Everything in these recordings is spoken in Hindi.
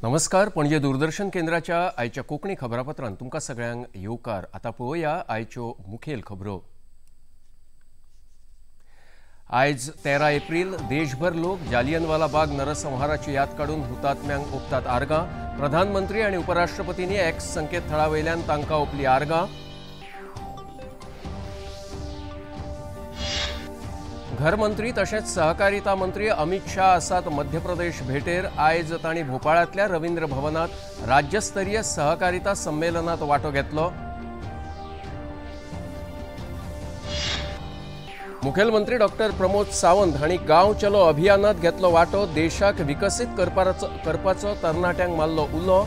नमस्कार. पणजे दूरदर्शन केंद्राच्या आयच्या कोंकणी खबरापत्रांत तुमकां सगळ्यांक येवकार. आतां पळोवया आयच्यो मुखेल खबरो. आयज 13 एप्रील देशभर लोक जालियनवाला बाग नरसंहाराची याद काडून हुतात्म्यांक ओंपतात आर्गां. प्रधानमंत्री आनी उपराष्ट्रपतींनी एक्स संकेतथळावयल्यान तांकां ओंपली आर्गां. घरमंत्री तशेंच सहकारिता मंत्री अमित शाह आसात मध्य प्रदेश भेटेर. आयज तांणी भोपाळांतल्या रवींद्र भवनात राज्यस्तरीय सहकारिता संमेलनात वांटो घेतलो. मुखेलमंत्री डॉक्टर प्रमोद सावंत हांणी गांव चलो अभियानात घेतलो वांटो. देशाक विकसीत करपाचो तरणाट्यांक मारलो उलो.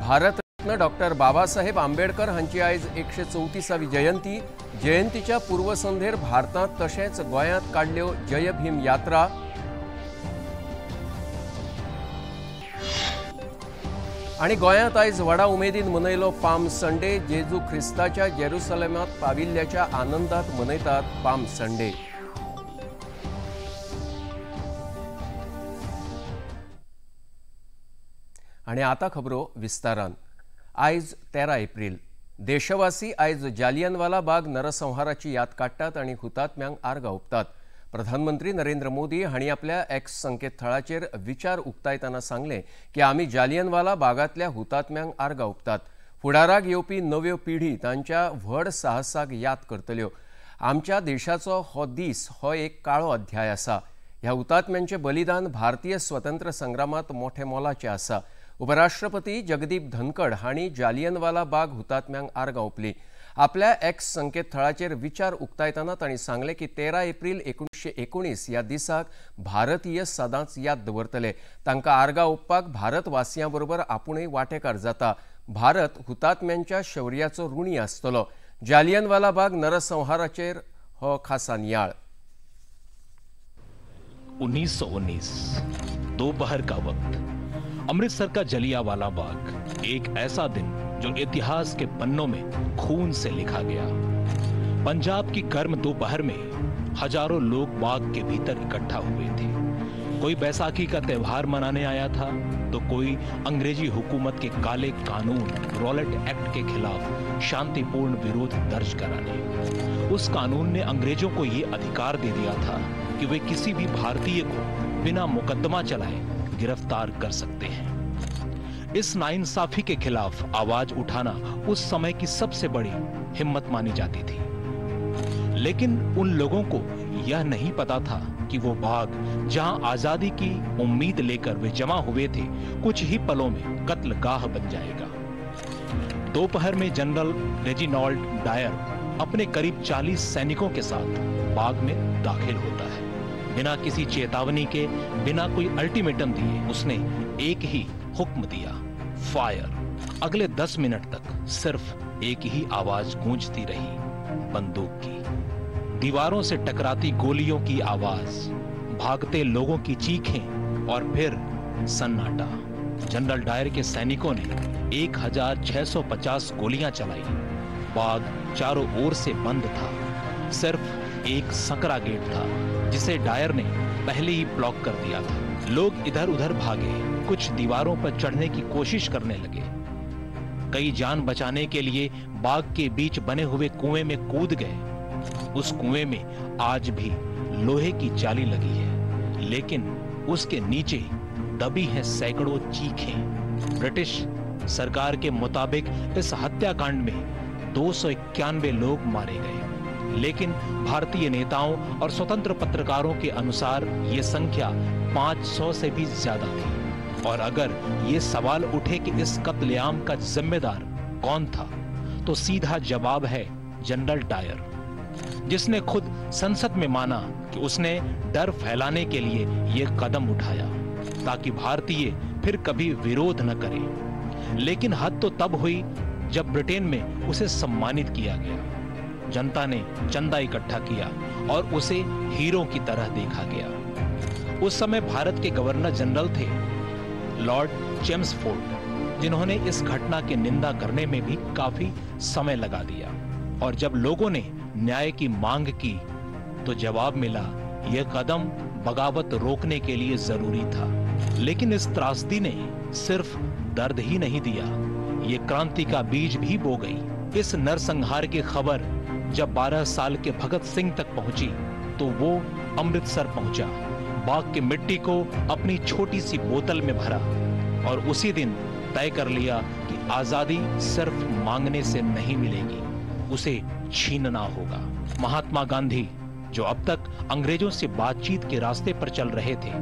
भारत डॉक्टर बाबासाहेब आंबेडकर हांची आयज 134वी जयंती. जयंतीच्या पूर्वसंध्येर भारतांत तशेंच गोंयांत काडल्यो जय भीम यात्रा. आनी गोंयांत आयज व्हडा उमेदीन मनयलो पाम संडे. जेजू ख्रिस्ताच्या जेरुसलेमांत पाविल्ल्याच्या आनंदात मनयतात पाम संडे. आनी आतां खबरो विस्तारान. आयज 13 एप्रील. देशवासी आयज जालियनवाला बाग नरसंहाराची याद काडटात आनी हुतात्म्यांक आर्गां ओंपतात. प्रधानमंत्री नरेंद्र मोदी हांणी आपल्या एक्स संकेतथळाचेर विचार उक्तायतना सांगलें की आमी जालियनवाला बागांतल्या हुतात्म्यांक आर्गां ओंपतात. फुडाराक येवपी नव्यो पिढी तांच्या व्हड साहसाक याद करतल्यो. आमच्या देशाचो हो दीस हो एक काळो अध्याय आसा. ह्या हुतात्म्यांचें बलिदान भारतीय स्वतंत्र संग्रामांत मोठे मोलाचें आसा. उपराष्ट्रपती जगदीप धनखड हांणी जालियनवाला बाग हुतात्म्यांक आर्गां ओंपली. आपल्या एक्स संकेतथळाचेर विचार उक्तायतना तांणी सांगलें की 13 एप्रील 1919 ह्या दिसाक भारतीय सदांच याद दवरतले. तांकां आर्गां ओंपपाक भारतवासियां बरोबर आपुणूय वांटेकार जाता. भारत हुतात्म्यांच्या शौर्याचो ऋणी आसतलो. जालियनवाला बाग नरसंहाराचेर हो खासा नियाळ. 1919 दोपहर का वक्त. अमृतसर का जलियांवाला बाग, एक ऐसा दिन जो इतिहास के पन्नों में खून से लिखा गया। पंजाब की गर्म दोपहर में हजारों लोग बाग के भीतर इकट्ठा हुए थे। कोई बैसाखी का त्योहार मनाने आया था तो कोई अंग्रेजी हुकूमत के काले कानून रॉलेट एक्ट के खिलाफ शांतिपूर्ण विरोध दर्ज कराने। उस कानून ने अंग्रेजों को ये अधिकार दे दिया था कि वे किसी भी भारतीय को बिना मुकदमा चलाए गिरफ्तार कर सकते हैं। इस नाइंसाफी के खिलाफ आवाज उठाना उस समय की सबसे बड़ी हिम्मत मानी जाती थी। लेकिन उन लोगों को यह नहीं पता था कि वो बाग जहां आजादी की उम्मीद लेकर वे जमा हुए थे, कुछ ही पलों में कत्लगाह बन जाएगा। दोपहर में जनरल रेजिनाल्ड डायर अपने करीब 40 सैनिकों के साथ बाग में दाखिल होता है। बिना किसी चेतावनी के, बिना कोई अल्टीमेटम दिए उसने एक ही हुक्म दिया, फायर। अगले 10 मिनट तक सिर्फ एक ही आवाज गूंजती रही, बंदूक की। दीवारों से टकराती गोलियों की आवाज, भागते लोगों की चीखें और फिर सन्नाटा। जनरल डायर के सैनिकों ने 1650 गोलियां चलाई। बाग चारों ओर से बंद था। सिर्फ एक सकरा गेट था जिसे डायर ने पहले ही ब्लॉक कर दिया था। लोग इधर उधर भागे, कुछ दीवारों पर चढ़ने की कोशिश करने लगे। कई जान बचाने के लिए बाग के बीच बने हुए कुएं में कूद गए। उस कुएं में आज भी लोहे की जाली लगी है, लेकिन उसके नीचे दबी हैं सैकड़ों चीखें। ब्रिटिश सरकार के मुताबिक इस हत्याकांड में 291 लोग मारे गए, लेकिन भारतीय नेताओं और स्वतंत्र पत्रकारों के अनुसार ये संख्या 500 से भी ज्यादा थी। और अगर ये सवाल उठे कि इस कत्लेआम का जिम्मेदार कौन था, तो सीधा जवाब है जनरल डायर, जिसने खुद संसद में माना कि उसने डर फैलाने के लिए ये कदम उठाया ताकि भारतीय फिर कभी विरोध न करें। लेकिन हद तो तब हुई जब ब्रिटेन में उसे सम्मानित किया गया। जनता ने चंदा इकट्ठा किया और उसे हीरो की तरह देखा गया। उस समय भारत के गवर्नर जनरल थे लॉर्ड चेम्सफोर्ड, जिन्होंने इस घटना की निंदा करने में भी काफी समय लगा दिया। और जब लोगों ने न्याय की मांग की तो जवाब मिला, यह कदम बगावत रोकने के लिए जरूरी था। लेकिन इस त्रासदी ने सिर्फ दर्द ही नहीं दिया, ये क्रांति का बीज भी बो गई। इस नरसंहार की खबर जब 12 साल के भगत सिंह तक पहुंची तो वो अमृतसर पहुंचा, बाग की मिट्टी को अपनी छोटी सी बोतल में भरा और उसी दिन तय कर लिया कि आजादी सिर्फ मांगने से नहीं मिलेगी, उसे छीनना होगा। महात्मा गांधी, जो अब तक अंग्रेजों से बातचीत के रास्ते पर चल रहे थे,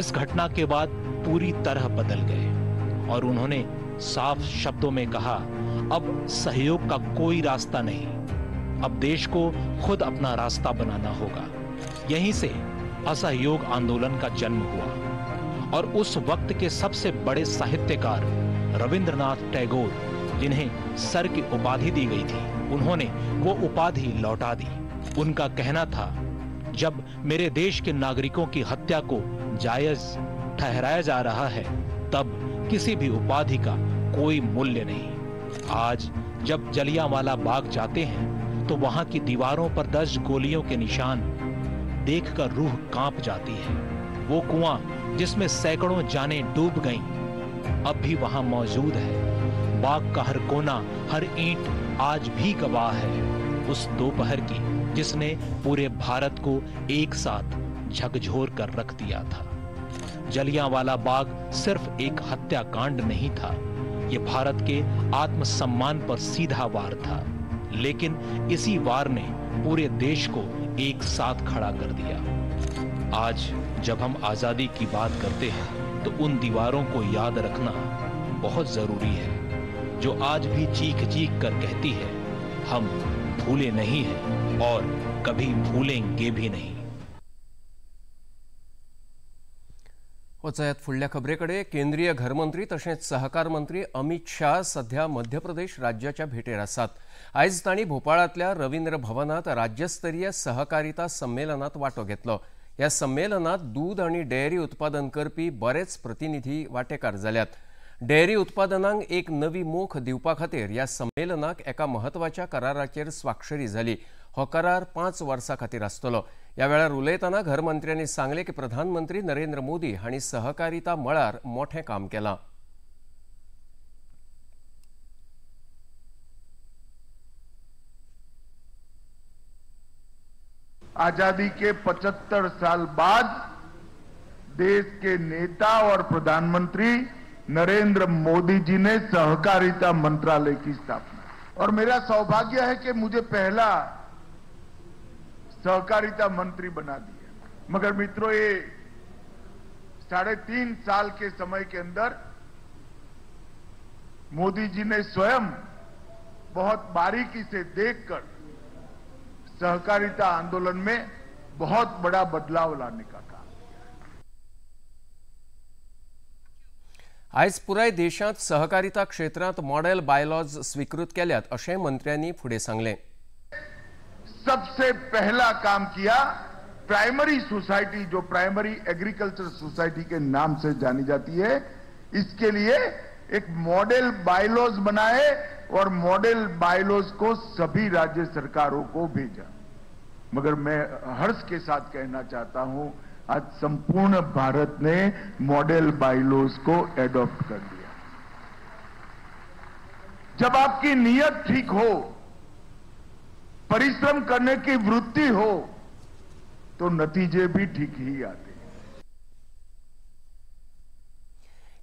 इस घटना के बाद पूरी तरह बदल गए और उन्होंने साफ शब्दों में कहा, अब सहयोग का कोई रास्ता नहीं, अब देश को खुद अपना रास्ता बनाना होगा। यहीं से असहयोग आंदोलन का जन्म हुआ और उस वक्त के सबसे बड़े साहित्यकार रविंद्रनाथ टैगोर, जिन्हें सर की उपाधि दी गई थी, उन्होंने वो उपाधि लौटा दी। उनका कहना था, जब मेरे देश के नागरिकों की हत्या को जायज ठहराया जा रहा है, तब किसी भी उपाधि का कोई मूल्य नहीं। आज जब जलियांवाला बाग जाते हैं तो वहां की दीवारों पर 10 गोलियों के निशान देखकर रूह कांप जाती है। वो कुआं जिसमें सैकड़ों जानें डूब गईं, अब भी वहां मौजूद है। बाग का हर कोना, हर ईंट आज भी गवाह है उस दोपहर की जिसने पूरे भारत को एक साथ झकझोर कर रख दिया था। जलियांवाला बाग सिर्फ एक हत्याकांड नहीं था, ये भारत के आत्मसम्मान पर सीधा वार था। लेकिन इसी वार ने पूरे देश को एक साथ खड़ा कर दिया। आज जब हम आजादी की बात करते हैं तो उन दीवारों को याद रखना बहुत जरूरी है, जो आज भी चीख चीख कर कहती है, हम भूले नहीं हैं और कभी भूलेंगे भी नहीं। वचयात फुडल्या खबरेकडे। केंद्रीय घरमंत्री तसेच सहकार मंत्री अमित शाह सध्या मध्य प्रदेश राज्याच्या भेटेर आसात। आयज तांणी भोपाळातल्या रवींद्र भवनात राज्यस्तरीय सहकारिता संमेलनात वांटो घेतलो। या संमेलनात दूध आणि डेअरी उत्पादन करपी बरेच प्रतिनिधी वांटेकार जाल्यात। डेअरी उत्पादनांक एक नवी मोख दिवपा खातीर या संमेलनाक एका महत्वाच्या कराराचेर स्वाक्षरी झाली। हो करार 5 वर्सां खातीर आसतलो। या वेळार उलयतना घरमंत्र्यांनी सांगले की प्रधानमंत्री नरेंद्र मोदी हांणी सहकारिता मळार मोठें काम केलां। आजादी के 75 साल बाद देश के नेता और प्रधानमंत्री नरेंद्र मोदी जी ने सहकारिता मंत्रालय की स्थापना, और मेरा सौभाग्य है कि मुझे पहला सहकारिता मंत्री बना दिया। मगर मित्रों, ये 3.5 साल के समय के अंदर मोदी जी ने स्वयं बहुत बारीकी से देखकर सहकारिता आंदोलन में बहुत बड़ा बदलाव लाने का काम। आज पुराय देशात सहकारिता क्षेत्रात मॉडेल बायलॉज स्वीकृत केल्यात अशें मंत्र्यांनी फुडें सांगलें। सबसे पहला काम किया, प्राइमरी सोसाइटी, जो प्राइमरी एग्रीकल्चर सोसाइटी के नाम से जानी जाती है, इसके लिए एक मॉडल बायलॉज बनाए और मॉडल बायलॉज को सभी राज्य सरकारों को भेजा। मगर मैं हर्ष के साथ कहना चाहता हूं, आज संपूर्ण भारत ने मॉडल बायलॉज को एडॉप्ट कर लिया। जब आपकी नीयत ठीक हो, परिश्रम करने की वृत्ति हो, तो नतीजे भी ठीक ही आते हैं।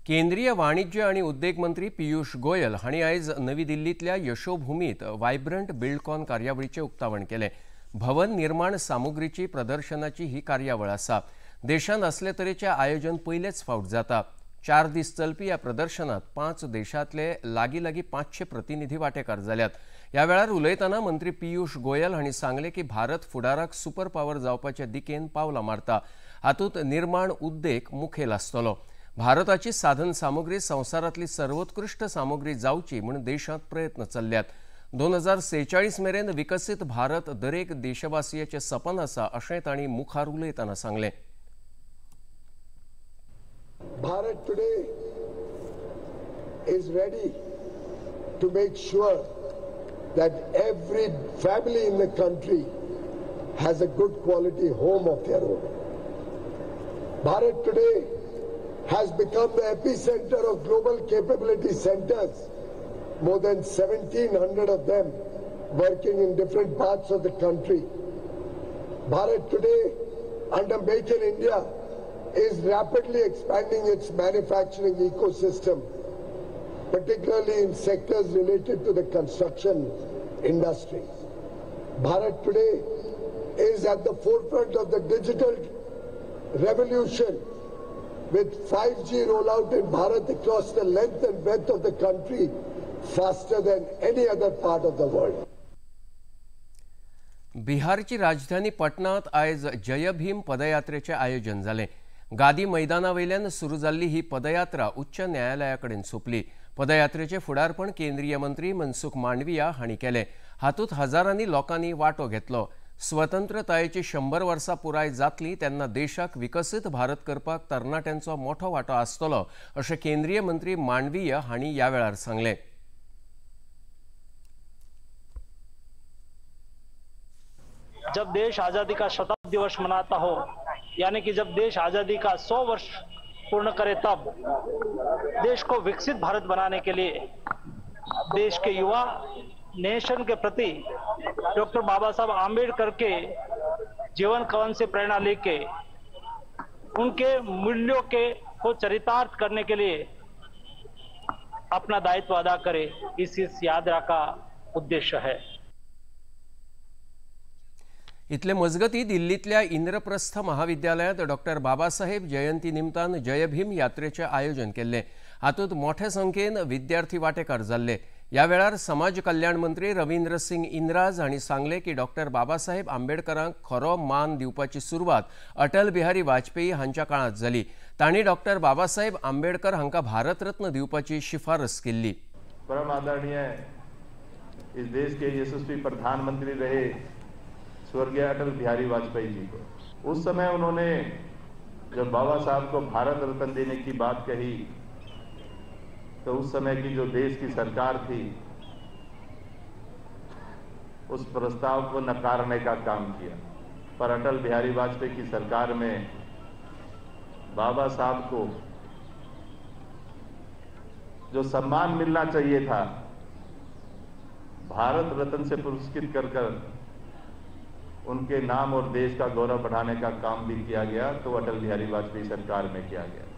केंद्रीय वाणिज्य आणि उद्योग मंत्री पीयूष गोयल हांणी आयज नवी दिल्लीतल्या यशोभूमीत वायब्रंट बिल्डकॉन कार्यावळीचे उक्तावण केले। भवन निर्माण सामुग्रीची प्रदर्शनाची ही कार्यावळ आसा। देशांत असले तरेचे आयोजन पयलेच फावट जाता। 4 दीस चलपी या प्रदर्शनात 5 देशांतले लागीं 500 प्रतिनिधी वांटेकार जाल्यात। या वेळार उलयतना मंत्री पीयूष गोयल हांणी सांगले की भारत फुडाराक सुपर पॉवर जावपाच्या दिकेन पावलां मारता। हातूंत निर्माण उद्देग मुखेल आसतलो। भारताची साधन सामुग्री संवसारांतली सर्वोत्कृष्ट सामुग्री जावची म्हूण देशांत प्रयत्न चल्ल्यात। 2046 मेरेन विकसीत भारत दरेक देशवासियाचें सपन आसा अशें तांणी मुखार उलयतना सांगलें। Bharat today is ready to make sure that every family in the country has a good quality home of their own. Bharat today has become the epicenter of global capability centers, more than 1,700 of them working in different parts of the country. Bharat today, under Make in India, is rapidly expanding its manufacturing ecosystem, particularly in sectors related to the construction industry. Bharat today is at the forefront of the digital revolution, with 5G rollout in Bharat across the length and breadth of the country faster than any other part of the world. बिहारची राजधानी पटनात आयज जय भीम पदयात्रेचे आयोजन जाले। गादी मैदानावयल्यान सुरू जाल्ली ही पदयात्रा उच्च न्यायालयाकडेन सोंपली। पदयात्रेचे फुडारपण केंद्रीय मंत्री मनसुख मांडविया हांणी केले। हातूंत हजारांनी लोकांनी वांटो घेतलो। स्वतंत्रतायेची 100 वर्सां पुराय जातली तेन्ना देशाक विकसीत भारत करपाक तरणाट्यांचो मोठो वांटो आसतलो अशें केंद्रीय मंत्री मांडविया हांणी ह्या वेळार सांगलें। जब देश आजादी का शताब्दी दिवस मनाता हो, यानी कि जब देश आजादी का 100 वर्ष पूर्ण करे, तब देश को विकसित भारत बनाने के लिए देश के युवा नेशन के प्रति डॉक्टर बाबा साहब आम्बेडकर के जीवन कवन से प्रेरणा लेके उनके मूल्यों के को चरितार्थ करने के लिए अपना दायित्व अदा करे, इस यात्रा का उद्देश्य है। इतले मजगती दिल्लीतल्या इंद्रप्रस्थ महाविद्यालयात डॉक्टर बाबासाहेब जयंती निमतान जय भीम यात्रेचे आयोजन केले। हातूंत मोठ्या संख्येन विद्यार्थी वांटेकार जाल्ले। ह्या वेळार समाज कल्याण मंत्री रवींद्र सिंग इंद्राज हांणी सांगले की डॉक्टर बाबासाहेब आंबेडकरांक खरो मान दिवपाची सुरवात अटल बिहारी वाजपेयी हांच्या काळांत जाली। तांणी डॉक्टर बाबासाहेब आंबेडकर हांकां भारतरत्न दिवपाची शिफारस केल्ली। परम आदरणीय इस देश के यशस्वी प्रधानमंत्री रहे स्वर्गीय अटल बिहारी वाजपेयी जी को, उस समय उन्होंने जब बाबा साहब को भारत रत्न देने की बात कही तो उस समय की जो देश की सरकार थी उस प्रस्ताव को नकारने का काम किया, पर अटल बिहारी वाजपेयी की सरकार में बाबा साहब को जो सम्मान मिलना चाहिए था भारत रत्न से पुरस्कृत कर उनके नाम और देश का गौरव बढ़ाने का काम भी किया गया, तो अटल बिहारी वाजपेयी सरकार में किया गया।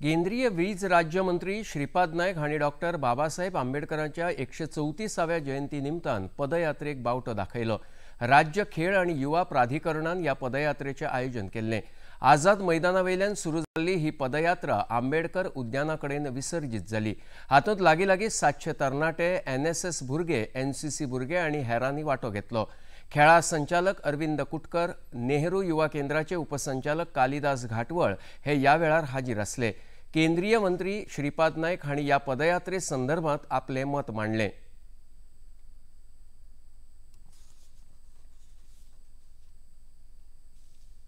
केंद्रीय वीज राज्य मंत्री श्रीपाद नायक हांणी डॉक्टर बाबासाहेब आंबेडकरांच्या 134व्या जयंती निमतान पदयात्रेक बावटो दाखयलो। राज्य खेळ आणि युवा प्राधिकरणान ह्या पदयात्रेचे आयोजन केल्ले। आझाद मैदानावयल्यान सुरू जाल्ली ही पदयात्रा आंबेडकर उद्यानाकडेन विसर्जित जाली। हातूंत लागीं 700 तरणाटे, NSS भुरगे, NCC भुरगे आनी हेरांनी वांटो घेतलो। खेळा संचालक अरविंद कुटकर, नेहरू युवा केंद्राचे उपसंचालक कालिदास घाटवळ हे ह्या वेळार हाजीर आसले। केंद्रीय मंत्री श्रीपाद नायक हांणी ह्या पदयात्रे संदर्भात आपले मत मांडले।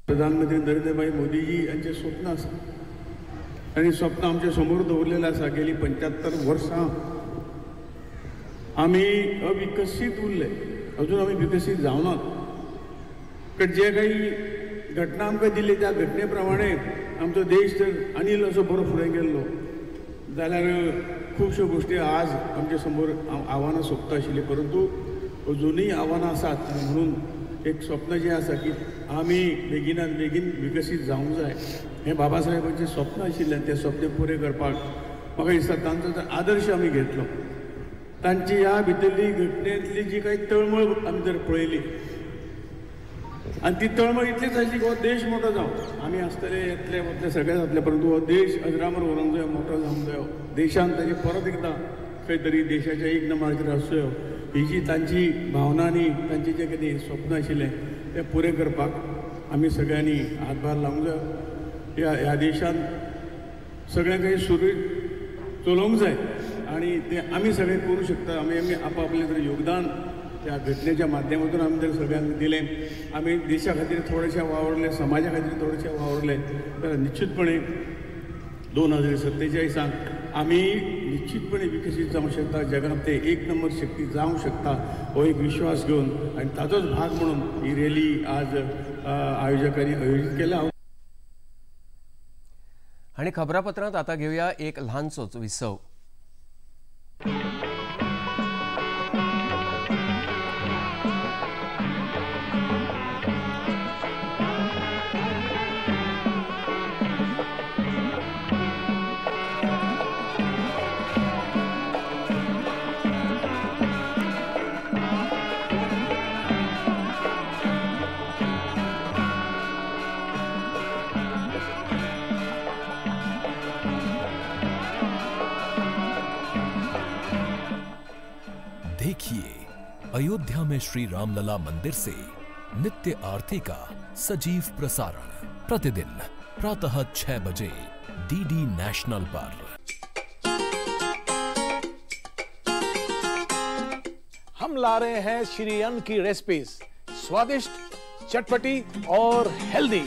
प्रधानमंत्री नरेंद्र भाई मोदीजी यांचे स्वप्न आसा आणि स्वप्न आमच्या समोर दवरलेले आसा। गेली 75 वर्सां आमी अविकसीत उरले, अजून आमी विकसीत जावनात। पण जे काही घटना आमकां दिली त्या घटने प्रमाणे आमचो देश जर आनीक असो बरो फुडें गेल्लो जाल्यार खुबश्यो गोष्टी आज आमच्या समोर आव्हानां सोंपता आशिल्ली, परंतु अजूनय आव्हानां आसात। म्हणून एक स्वप्न जे आसा की आमी बेगिनात बेगीन विकसीत जावंक जाय, हें बाबासाहेबांचें स्वप्न आशिल्लें। तें स्वप्न पुरे करपाक म्हाका दिसता तांचो जर आदर्श आमी घेतलो, तांची ह्या भितरली घटनेंतली जी काही तळमळ आमी जर पळयली आनी ती तळमळ इतलीच आशिल्ली की हो देश मोठो जावं, आमी आसतले येतले वतले सगळे जातले, परंतु हो देश अजरामर व्हरूंक जायो, मोठो जावंक जायो। देशान ताची परत एकदां खंय तरी देशाच्या एक नंबराचेर आसूं जायो, ही जी तांची भावना आनी तांचें जें कितें स्वप्न आशिल्लें तें पुरे करपाक आमी सगळ्यांनी हातभार लावंक जायो। ह्या देशान सगळें काही सुरळीत चलोवंक जाय आनी तें आमी सगळें करूं शकता। आमी आपआपलें जर योगदान त्या घटनेच्या माध्यमातून आमी जर सगळ्यांक दिलें, आमी देशा खातीर थोडेशें वावरलें, समाजा खातीर थोडेशें वावरलें, जाल्यार निश्चितपणे 2047 आम्ही निश्चितपणे विकसित जाऊ शकता, जगात ते एक नंबर शक्ती जाऊ शकता हो एक विश्वास घेऊन आणि ताजोच भाग म्हणून ही रॅली आज आयोजकांनी आयोजित केला. आणि खबरापत्रांत आता घेऊया एक लहानसोच विसव. देखिए अयोध्या में श्री रामलला मंदिर से नित्य आरती का सजीव प्रसारण प्रतिदिन प्रातः 6 बजे डीडी नेशनल पर. हम ला रहे हैं श्री अन्न की रेसिपीज, स्वादिष्ट, चटपटी और हेल्दी.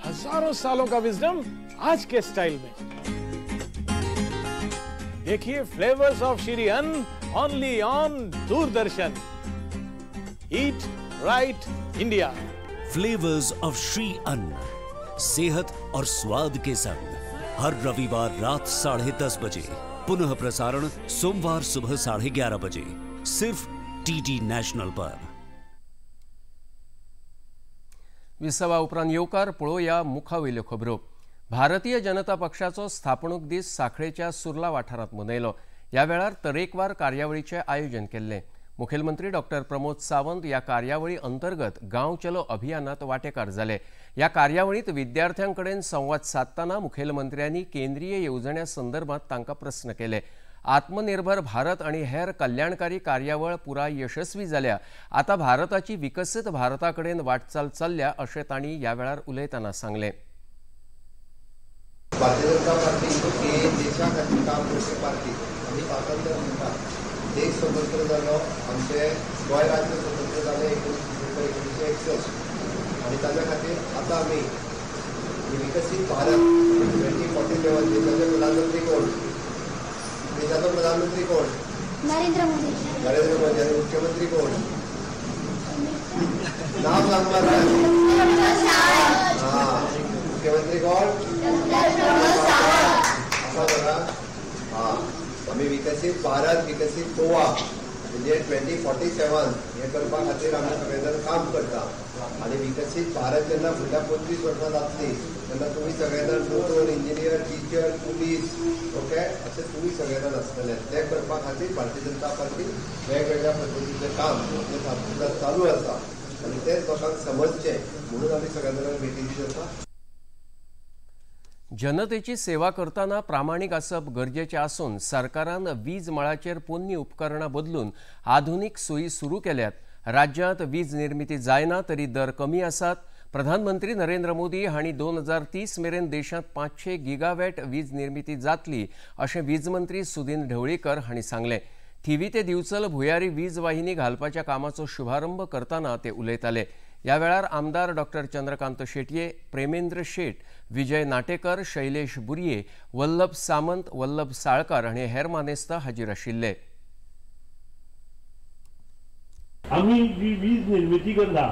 हजारों सालों का विजडम आज के स्टाइल में. देखिए फ्लेवर्स ऑफ श्री अन्न only on Doordarshan. Eat right India. Flavours of Shri अन्न, सेहत और स्वाद के संग हर रविवार रात 10:30 बजे, पुनः प्रसारण सोमवार सुबह 11:30 बजे, सिर्फ डीडी नेशनल पर. विसवा उपरांत येवकार पळोवया मुखावयल्यो खबरो. भारतीय जनता पक्षाचो स्थापणूक दीस सांखळेच्या सुर्ला वाठारांत मनयलो. ह्या वेळार तरेकवार कार्यावळीचें आयोजन केल्लें. मुखेलमंत्री डॉक्टर प्रमोद सावंत ह्या कार्यावळी अंतर्गत गांव चलो अभियानात वांटेकार जाले. ह्या कार्यावळींत विद्यार्थ्यांकडेन संवाद साधतना मुखेलमंत्र्यांनी केंद्रीय येवजण्या संदर्भात तांकां प्रस्न केले. आत्मनिर्भर भारत आणि हेर कल्याणकारी कार्यावळ पुराय यशस्वी जाल्या. आता भारताची विकसीत भारताकडेन वाटचाल चल्ल्या अशें तांणी ह्या वेळार उलयतना सांगलें. भारतीय जनता पार्टी ही देशा खातीर काम करपी पार्टी. आमी स्वातंत्र्य म्हणटा. देश स्वतंत्र जालो, आमचे गोंय राज्य स्वतंत्र जालें 1961 आनी ताच्या खातीर आतां आमी विकसीत भारत 2047 देशाचे प्रधानमंत्री कोण? देशाचो प्रधानमंत्री कोण? नरेंद्र मोदी. नरेंद्र मोदी. आनी मुख्यमंत्री कोण? नाव सांगपाक मुख्यमंत्री कोण? आम्ही विकसित भारत, विकसित गोवा म्हणजे 2047 हे करपा खातीर आमी सगळे जाण काम करता. आनी विकसीत भारत जेन्ना फुडल्या 25 वर्सां जातली तेन्ना तुमी सगळे जाण दोतोर, इंजिनियर, टिचर, पुलीस, ओके, अशें तुमी सगळे जाण आसतले. ते करपा खातीर भारतीय जनता पार्टी वेगवेगळ्या पद्दतीचें काम हे चालू आसा आनी तेच लोकांक समजचें म्हणून आमी सगळे जाणांक मिटींग करता. जनतेची सेवा करताना प्रामाणीक आसप गरजेचें आसून सरकारान वीज मळाचेर पोन्नी उपकरणां बदलून आधुनीक सोयी सुरू केल्यात. राज्यांत वीज निर्मिती जायना तरी दर कमी आसात. प्रधानमंत्री नरेंद्र मोदी हांणी 2030 मेरेन देशांत 500 गिगावॅट वीज निर्मिती जातली अशें वीज मंत्री सुदीन ढवळीकर हांणी सांगलें. थिवी ते दिवचल भुयारी वीज वाहिनी घालपाच्या कामाचो शुभारंभ करताना ते उलयताले. ह्या वेळार आमदार डॉक्टर चंद्रकांत शेटये, प्रेमेंद्र शेट, विजय नाटेकर, शैलेश बुरये, वल्लभ सामंत, वल्लभ साळकार हांणी हेर मानेस्तां हाजीर आशिल्ले. आम्ही जी वीज निर्मिती करता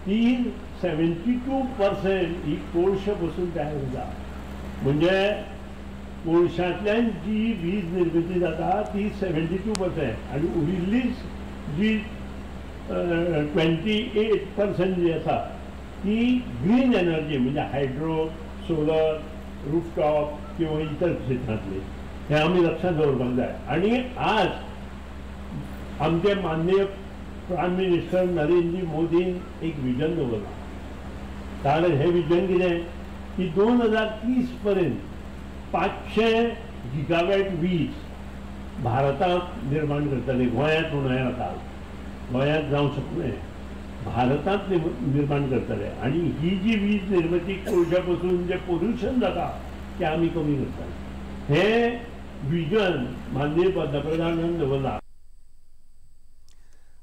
ती 72% ही कोळशापासून तयार जाता. म्हणजे कोळशांतल्यान जी वीज निर्मिती जाता ती 72% आणि उरिल्ली जी 28% जी आसा ती ग्रीन एनर्जी म्हणजे हायड्रो, सोलर, रूफटॉप किंवा इतर क्षेत्रांतली. हे आमी लक्षात दवरपाक जाय. आणि आज आमचे माननीय प्रायम मिनिस्टर नरेंद्र मोदीन एक विजन दवरला. ताणें हे विजन कितें की 2030 पर्यंत 500 गिगावॅट वीज भारतांत निर्माण करतले. गोंयांत म्हणून आता गोंयांत जावंक शकले, भारतांत निर्माण करतले. आणि ही जी वीज निर्मिती कोळशापासून जे पोल्युशन जाता ते आमी कमी करतले. हे विजन माननीय पंतप्रधानान दवरला.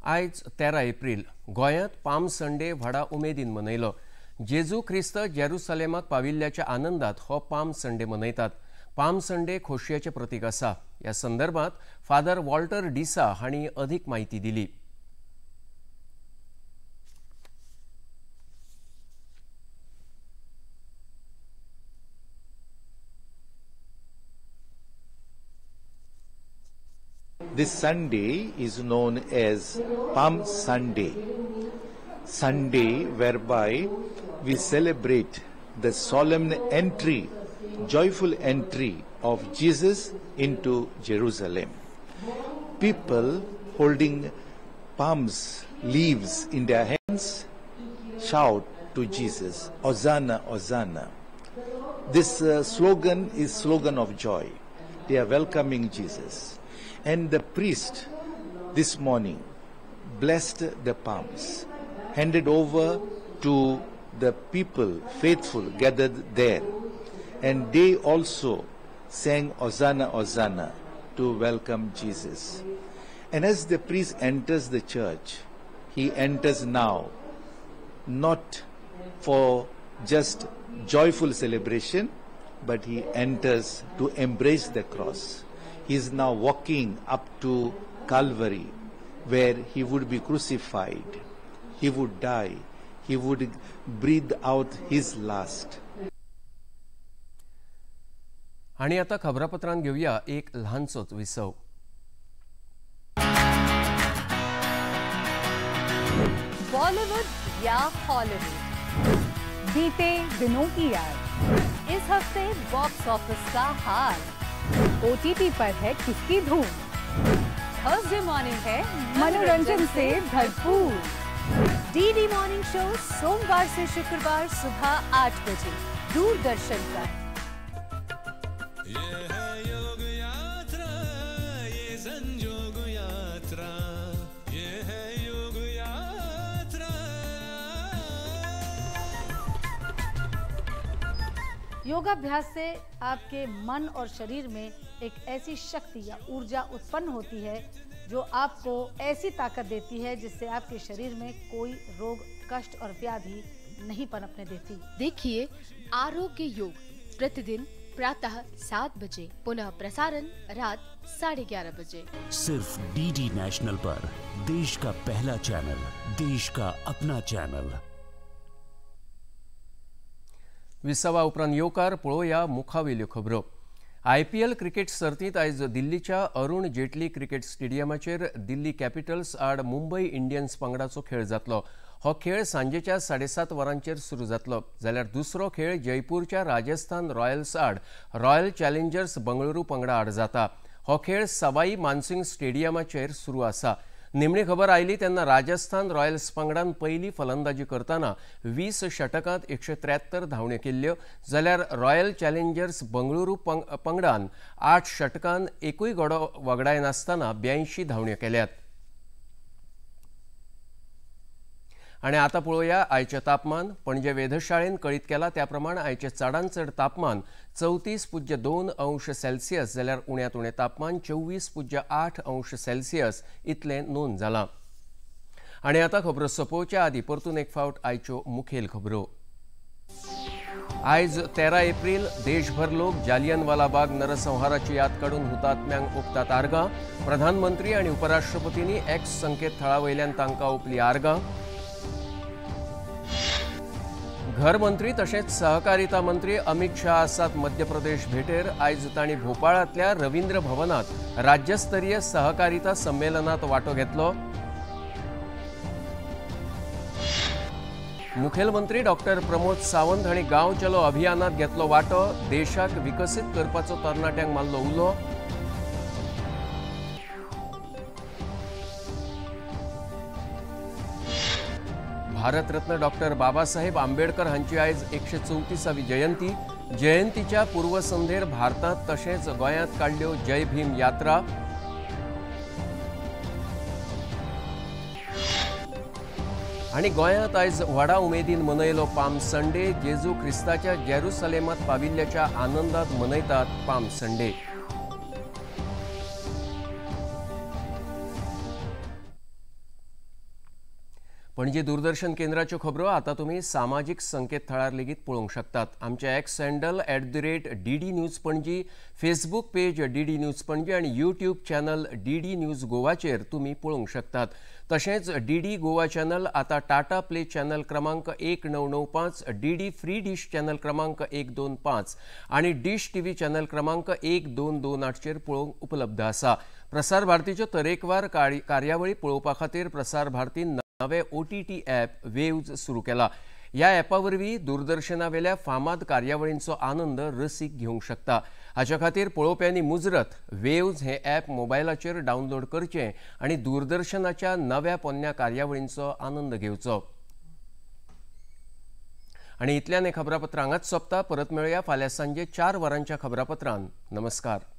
आयज 13 एप्रील गोंयांत पाम संडे व्हडा उमेदीन मनयलो. जेजू ख्रिस्त जेरुसलेमाक पाविल्ल्याच्या आनंदात हो पाम संडे मनयतात. पाम संडे खोशयेचें प्रतीक आसा. ह्या संदर्भात फादर वॉल्टर डिसा हांणी अधिक माहिती दिली. This Sunday is known as Palm Sunday, Sunday whereby we celebrate the solemn entry, joyful entry of Jesus into Jerusalem. People holding palms leaves in their hands shout to Jesus, Hosanna, Hosanna. This slogan is slogan of joy. They are welcoming Jesus. And the priest this morning blessed the palms, handed over to the people faithful gathered there, and they also sang Hosanna, Hosanna to welcome Jesus. And as the priest enters the church, he enters now not for just joyful celebration, but he enters to embrace the cross. He is now walking up to Calvary, where he would be crucified, he would die, he would breathe out his last. आणि आता खबरापत्रांत घेऊया एक लहानसोच विसव. बॉलीवुड या हॉलीवुड, बीते दिनों की याद, इस हफ्ते बॉक्स ऑफिस का हाल, OTT पर है किसकी धूम, थर्सडे मॉर्निंग है मनोरंजन से भरपूर. DD मॉर्निंग शो सोमवार से शुक्रवार सुबह 8 बजे दूरदर्शन पर. ये है योग यात्रा, ये संयोग यात्रा, ये है योग यात्रा. योगाभ्यास से आपके मन और शरीर में एक ऐसी शक्ति या ऊर्जा उत्पन्न होती है जो आपको ऐसी ताकत देती है जिससे आपके शरीर में कोई रोग, कष्ट और व्याधि नहीं पनपने देती. देखिए आरोग्य योग प्रतिदिन प्रातः 7 बजे, पुनः प्रसारण रात 11:30 बजे. सिर्फ DD नेशनल पर, देश का पहला चैनल, देश का अपना चैनल. विसावा उपरांत येवकार पळोवया मुखावेल्यो खबरो. IPL क्रिकेट सर्तींत आयज दिल्लीच्या अरुण जेटली क्रिकेट स्टेडियमाचेर दिल्ली कॅपिटल्स आड मुंबई इंडियन्स पंगडाचो खेळ जातलो. हो खेळ सांजेच्या 7:30 वरांचेर सुरू जातलो. जाल्यार दुसरो खेळ जयपूरच्या राजस्थान रॉयल्स आड रॉयल चॅलेंजर्स बंगळुरू पंगडा आड जाता. हो खेळ सवाई मानसिंग स्टेडियमाचेर सुरू आसा. निमणी खबर आयली तेन्ना राजस्थान रॉयल्स पंगडान पयली फलंदाजी करतना 20 षटकांत 173 धांवड्यो केल्ल्यो, जाल्यार रॉयल चॅलेंजर्स बंगळुरू पंगडान 8 षटकांत एकूय गडो वगडाय नासतना 82 धांवड्यो केल्यात. आणि आता पळोवया आयचे तापमान. पणजे वेधशाळेन कळीत केला त्या प्रमाण आयचे चडांत चड तापमान 34.2 अंश सेल्सियस, जाल्यार उण्यांत उणें तापमान 24.8 अंश सेल्सियस इतलें नोंद जालां. आणि आता खबरो सोंपोवच्या आदीं परतून एक फावट आयच्यो मुखेल खबरो. आयज 13 एप्रील देशभर लोक जालियनवाला बाग नरसंहाराची याद काडून हुतात्म्यांक ओंपतात आर्गां. प्रधानमंत्री आनी उपराष्ट्रपतींनी एक्स संकेतथळा तांकां ओंपली आर्गां. घर मंत्री तशेंच सहकारिता मंत्री अमित शाह आसात मध्य प्रदेश भेटेर. आयज तांणी भोपाळांतल्या रवींद्र भवनात राज्यस्तरीय सहकारिता संमेलनात वांटो घेतलो. मुखेलमंत्री डॉक्टर प्रमोद सावंत हांणी गांव चलो अभियानात घेतलो वांटो. देशाक विकसीत करपाचो तरणाट्यांक मारलो उलो. भारतरत्न डॉक्टर बाबासाहेब आंबेडकर हांची आयज 134वी जयंती. जयंतीच्या पूर्वसंध्येर भारतांत तशेंच गोंयांत काडल्यो जय भीम यात्रा. आणि गोंयांत आयज व्हडा उमेदीन मनयलो पाम संडे. जेजू ख्रिस्ताच्या जेरुसलेमांत पाविल्ल्याच्या आनंदात मनयतात पाम संडे. पणजी दूरदर्शन केंद्राच्यो खबरो आता तुम्ही सामाजिक संकेतथळार लेगीत पळोवंक शकतात। आमचे x handle @DD news Panaji, Facebook page DD news Panaji आणि यूट्यूब चॅनल DD न्यूज गोवाचेर तुम्ही पळोवंक शकतात। तशेंच DD गोवा चॅनल आता टाटा प्ले चॅनल क्रमांक 1995, DD फ्री डिश चॅनल क्रमांक 125 आणि डिश टीव्ही चॅनल क्रमांक 1228 चेर पळोवंक उपलब्ध आसा। प्रसार भारतीच्यो तरेकवार कार्यावळी पळोवपा खातीर प्रसार भारतीन नवे OTT ॲप वेव्ज सुरू केला। ह्या ॲपा वरवीं दूरदर्शनावेल्या फामाद कार्यावळींचो आनंद रसीक घेवंक शकता। हाच्या खातीर पळोवप्यांनी मुजरत वेव्ज हे ॲप मोबायलाचेर डावनलोड करचें आनी दूरदर्शनाच्या नव्या पोन्न्या कार्यावळींचो आनंद घेवचो। आणि इतल्यान हे खबरापत्र हांगाच सोंपता। परत मेळुया फाल्यां सांजे 4 वरांच्या खबरापत्रांत। नमस्कार।